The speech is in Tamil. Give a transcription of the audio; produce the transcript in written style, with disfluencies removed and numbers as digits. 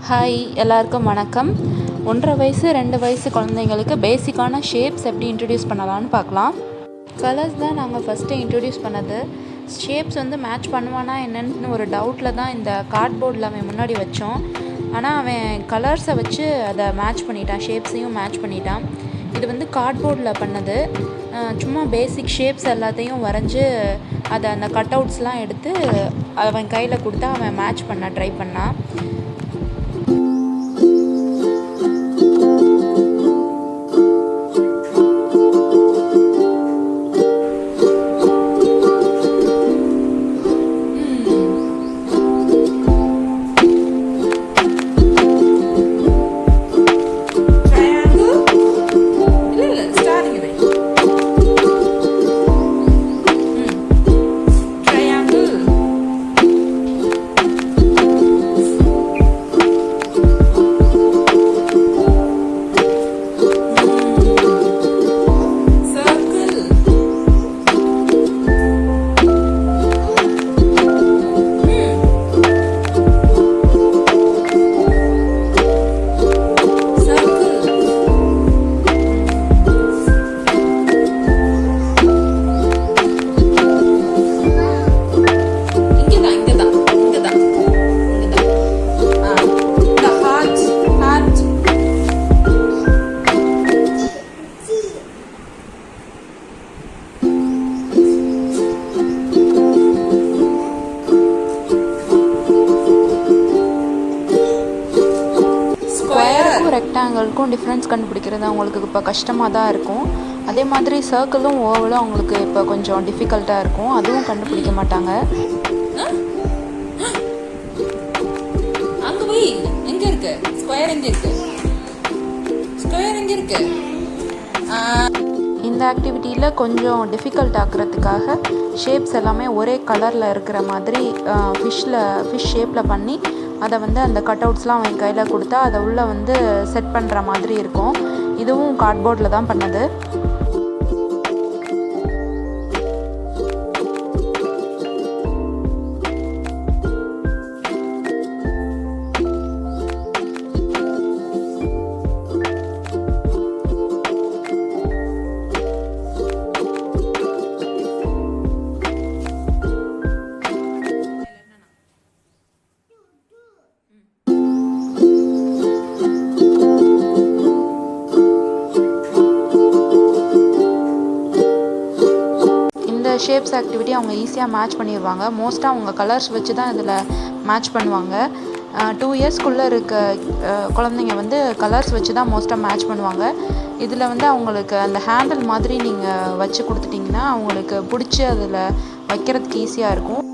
ஹாய், எல்லாருக்கும் வணக்கம். 1.5 வயசு 2 வயசு குழந்தைங்களுக்கு பேசிக்கான ஷேப்ஸ் எப்படி இன்ட்ரடியூஸ் பண்ணலான்னு பார்க்கலாம். கலர்ஸ் தான் நாங்கள் ஃபஸ்ட்டு இன்ட்ரடியூஸ் பண்ணது. ஷேப்ஸ் வந்து மேட்ச் பண்ணுவானா என்னன்னு ஒரு டவுட்டில் தான் இந்த கார்ட்போர்டில் அவன் முன்னாடி வச்சோம். ஆனால் அவன் கலர்ஸை வச்சு அதை மேட்ச் பண்ணிட்டான், ஷேப்ஸையும் மேட்ச் பண்ணிட்டான். இது வந்து கார்ட்போர்டில் பண்ணது. சும்மா பேசிக் ஷேப்ஸ் எல்லாத்தையும் வரைஞ்சி அதை அந்த கட் அவுட்ஸ்லாம் எடுத்து அவன் கையில் கொடுத்தா அவன் மேட்ச் பண்ண ட்ரை பண்ணான். ரெக்டாங்கிள்க்கும் டிஃப்ரென்ஸ் கண்டுபிடிக்கிறது அவங்களுக்கு இப்போ கஷ்டமாக தான் இருக்கும். அதே மாதிரி சர்க்கிளும் ஓவலும் அவங்களுக்கு இப்போ கொஞ்சம் டிஃபிகல்ட்டாக இருக்கும், அதுவும் கண்டுபிடிக்க மாட்டாங்க. அங்கே போய் எங்கே இருக்கு ஸ்கொயர், எங்கே இருக்கு ஸ்கொயர், எங்கே இருக்கு? இந்த ஆக்டிவிட்டியில் கொஞ்சம் டிஃபிகல்ட் ஆக்குறதுக்காக ஷேப்ஸ் எல்லாமே ஒரே கலரில் இருக்கிற மாதிரி ஃபிஷ் ஷேப்பில் பண்ணி அதை வந்து அந்த கட் அவுட்ஸ்லாம் அவன் கையில் கொடுத்தா அதை உள்ளே வந்து செட் பண்ணுற மாதிரி இருக்கும். இதுவும் கார்ட்போர்டில் தான் பண்ணது. ஷேப்ஸ் ஆக்டிவிட்டி அவங்க ஈஸியாக மேட்ச் பண்ணிடுவாங்க. மோஸ்ட்டாக அவங்க கலர்ஸ் வச்சு தான் இதில் மேட்ச் பண்ணுவாங்க. 2 இயர்ஸ்க்குள்ளே இருக்க குழந்தைங்க வந்து கலர்ஸ் வச்சு தான் மோஸ்ட்டாக மேட்ச் பண்ணுவாங்க. இதில் வந்து அவங்களுக்கு அந்த ஹேண்டில் மாதிரி நீங்கள் வச்சு கொடுத்துட்டிங்கன்னா அவங்களுக்கு பிடிச்சி அதில் வைக்கிறதுக்கு ஈஸியாக இருக்கும்.